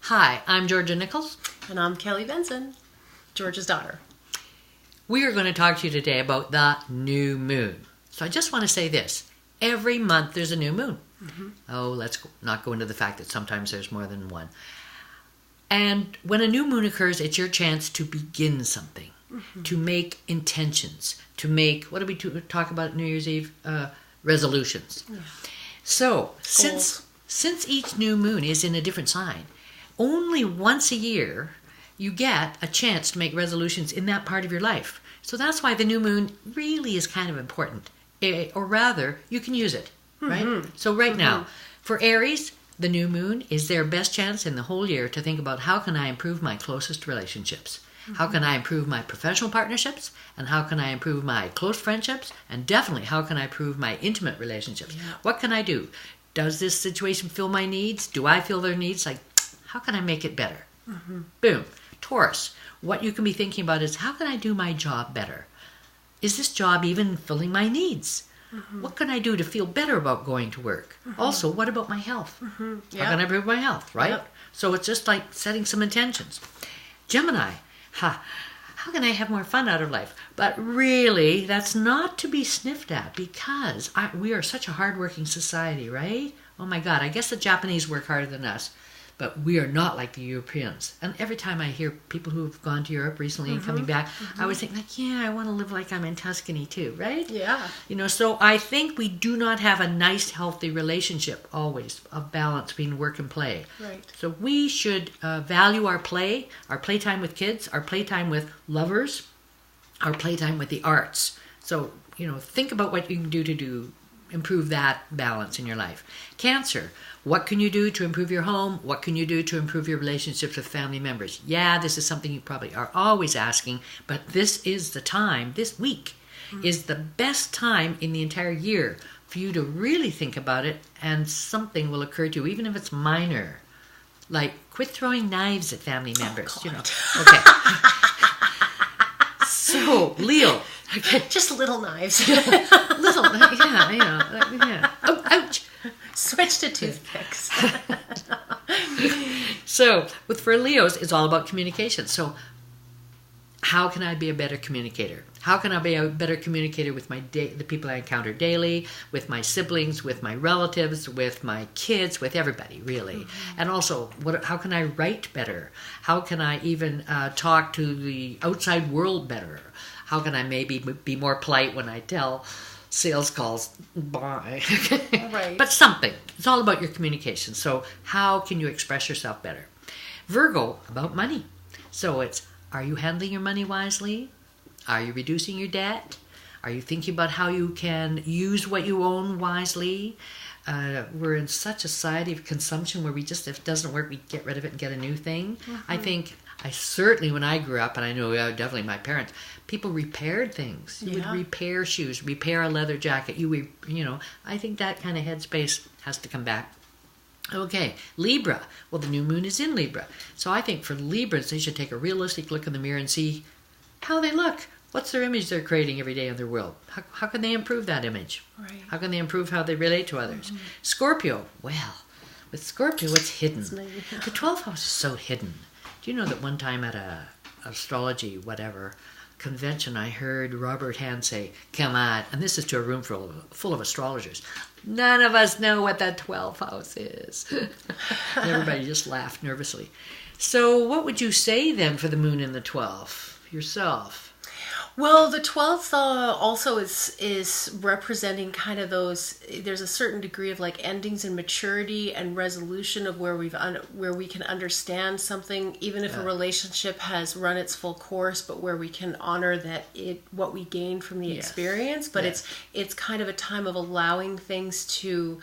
Hi, I'm Georgia Nicols. And I'm Kelly Benson, Georgia's daughter. We are going to talk to you today about the new moon. So I just want to say this. Every month there's a new moon. Mm-hmm. Oh, let's not go into the fact that sometimes there's more than one. And when a new moon occurs, it's your chance to begin something, to make intentions, to make, what did we talk about New Year's Eve? Resolutions. Yeah. So, since each new moon is in a different sign, only once a year you get a chance to make resolutions in that part of your life. So that's why the new moon really is kind of important. Or rather, you can use it, right? So now, for Aries, the new moon is their best chance in the whole year to think about how can I improve my closest relationships? How can I improve my professional partnerships? And how can I improve my close friendships? And definitely, how can I improve my intimate relationships? Yeah. What can I do? Does this situation fill my needs? Do I fill their needs? Like, how can I make it better? Boom. Taurus, what you can be thinking about is how can I do my job better? Is this job even filling my needs? What can I do to feel better about going to work? Also, what about my health? How can I improve my health, right? Yep. So it's just like setting some intentions. Gemini, how can I have more fun out of life? But really, that's not to be sniffed at because we are such a hardworking society, right? Oh my God, I guess the Japanese work harder than us. But we are not like the Europeans. And every time I hear people who have gone to Europe recently and coming back, I always think, like, yeah, I want to live like I'm in Tuscany too, right? Yeah. So I think we do not have a nice, healthy relationship always of balance between work and play. Right. So we should value our playtime with kids, our playtime with lovers, our playtime with the arts. So, think about what you can do to improve that balance in your life. Cancer, what can you do to improve your home? What can you do to improve your relationships with family members? Yeah, this is something you probably are always asking, but this is the time, this week is the best time in the entire year for you to really think about it, and something will occur to you, even if it's minor. Like, quit throwing knives at family members. Okay. So, Leo. Okay. Just little knives. Yeah. Oh, ouch. Switch to toothpicks. So, for Leos, it's all about communication. So, how can I be a better communicator? How can I be a better communicator with the people I encounter daily, with my siblings, with my relatives, with my kids, with everybody, really? And also, how can I write better? How can I even talk to the outside world better? How can I maybe be more polite when I tell sales calls, bye? Right. But something. It's all about your communication. So how can you express yourself better? Virgo, about money. So it's, are you handling your money wisely? Are you reducing your debt? Are you thinking about how you can use what you own wisely? We're in such a society of consumption where if it doesn't work, we get rid of it and get a new thing. I certainly, when I grew up, and I know definitely my parents, people repaired things. You would repair shoes, repair a leather jacket. I think that kind of headspace has to come back. Okay, Libra. Well, the new moon is in Libra. So I think for Libras, they should take a realistic look in the mirror and see how they look. What's their image they're creating every day in their world? How can they improve that image? Right. How can they improve how they relate to others? Scorpio. Well, with Scorpio, it's hidden. The 12th house is so hidden. Do you know that one time at a astrology, convention, I heard Robert Hand say, come on, and this is to a room full of astrologers, none of us know what that 12th house is. And everybody just laughed nervously. So what would you say then for the moon in the 12th yourself? Well, the 12th also is representing kind of those. There's a certain degree of like endings and maturity and resolution of where we can understand something, even if a relationship has run its full course, but where we can honor what we gained from the experience. But it's kind of a time of allowing things to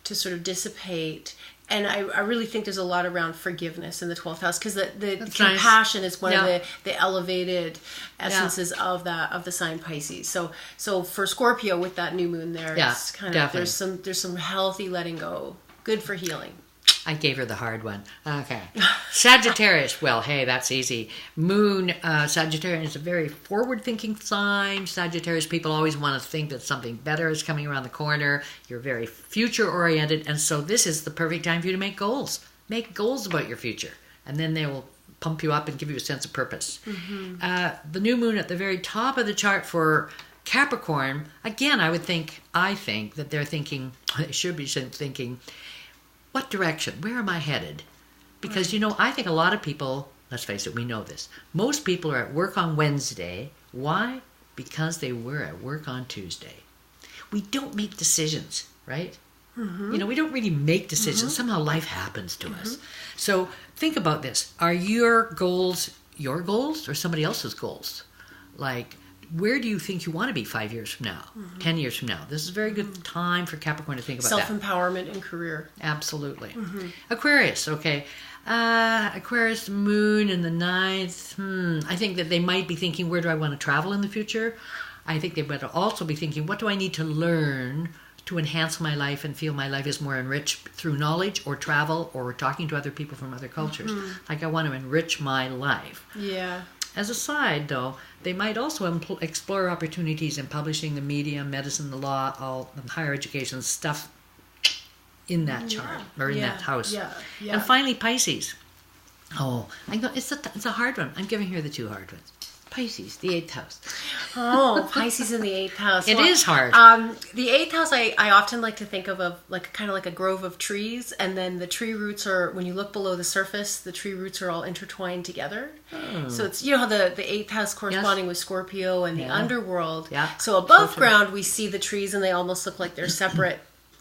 sort of dissipate. And I really think there's a lot around forgiveness in the 12th house, because the compassion is one of the elevated essences of the sign Pisces. So for Scorpio with that new moon there, it's kind of there's some healthy letting go, good for healing. I gave her the hard one. Okay. Sagittarius. Well, hey, that's easy. Moon, Sagittarius is a very forward-thinking sign. Sagittarius people always want to think that something better is coming around the corner. You're very future-oriented, and so this is the perfect time for you to make goals. Make goals about your future. and then they will pump you up and give you a sense of purpose. The new moon at the very top of the chart for Capricorn, again, I think that they should be thinking, what direction? Where am I headed? Because, I think a lot of people, let's face it, we know this. Most people are at work on Wednesday. Why? Because they were at work on Tuesday. We don't make decisions, right? We don't really make decisions. Somehow life happens to us. So think about this. Are your goals or somebody else's goals? Like, where do you think you want to be 5 years from now, 10 years from now? This is a very good time for Capricorn to think about self-empowerment and career. Absolutely. Aquarius, okay. Aquarius moon in the 9th. I think that they might be thinking, where do I want to travel in the future? I think they would also be thinking, what do I need to learn to enhance my life and feel my life is more enriched through knowledge or travel or talking to other people from other cultures? Like, I want to enrich my life. Yeah. As a side, though, they might also explore opportunities in publishing, the media, medicine, the law, all higher education stuff in that chart or in that house. And finally, Pisces. Oh, it's a hard one. I'm giving her the 2 hard ones. Pisces, the 8th house. Oh, Pisces in the 8th house. It is hard. The 8th house, I often like to think of like kind of like a grove of trees, and then the tree roots are, when you look below the surface, the tree roots are all intertwined together. So it's, how the 8th house corresponding with Scorpio and the underworld. So above ground, we see the trees and they almost look like they're separate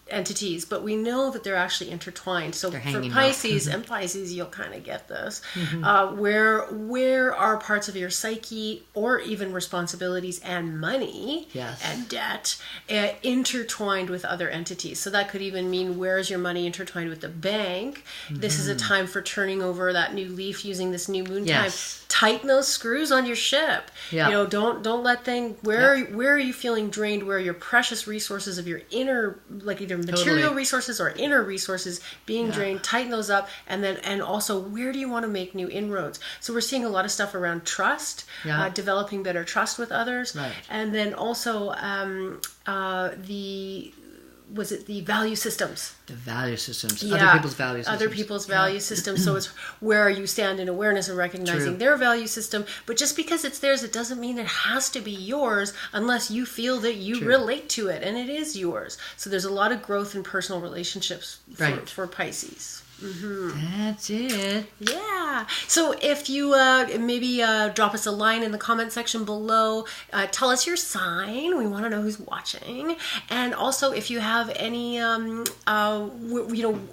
entities, but we know that they're actually intertwined. So for Pisces and Pisces, you'll kind of get this. Where are parts of your psyche or even responsibilities and money and debt intertwined with other entities? So that could even mean, where is your money intertwined with the bank? This is a time for turning over that new leaf using this new moon time. Tighten those screws on your ship. Don't let things, where are you feeling drained? Where are your precious resources of your inner, like either material resources or inner resources being drained? Tighten those up. And also, where do you want to make new inroads? So we're seeing a lot of stuff around trust, developing better trust with others. And then also the value systems? The value systems. Other people's value systems. Other people's value systems. So it's where you stand in awareness and recognizing their value system. But just because it's theirs, it doesn't mean it has to be yours unless you feel that you relate to it and it is yours. So there's a lot of growth in personal relationships for Pisces. That's it. Yeah. So if you maybe drop us a line in the comment section below, tell us your sign. We want to know who's watching. And also, if you have any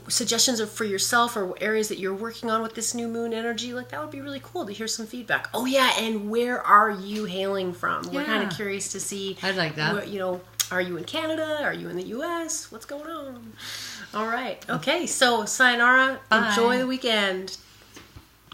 suggestions for yourself or areas that you're working on with this new moon energy, like, that would be really cool to hear some feedback. Oh yeah, and where are you hailing from? We're kind of curious to see. I'd like that. Are you in Canada? Are you in the US? What's going on? All right. Okay. So sayonara. Bye. Enjoy the weekend.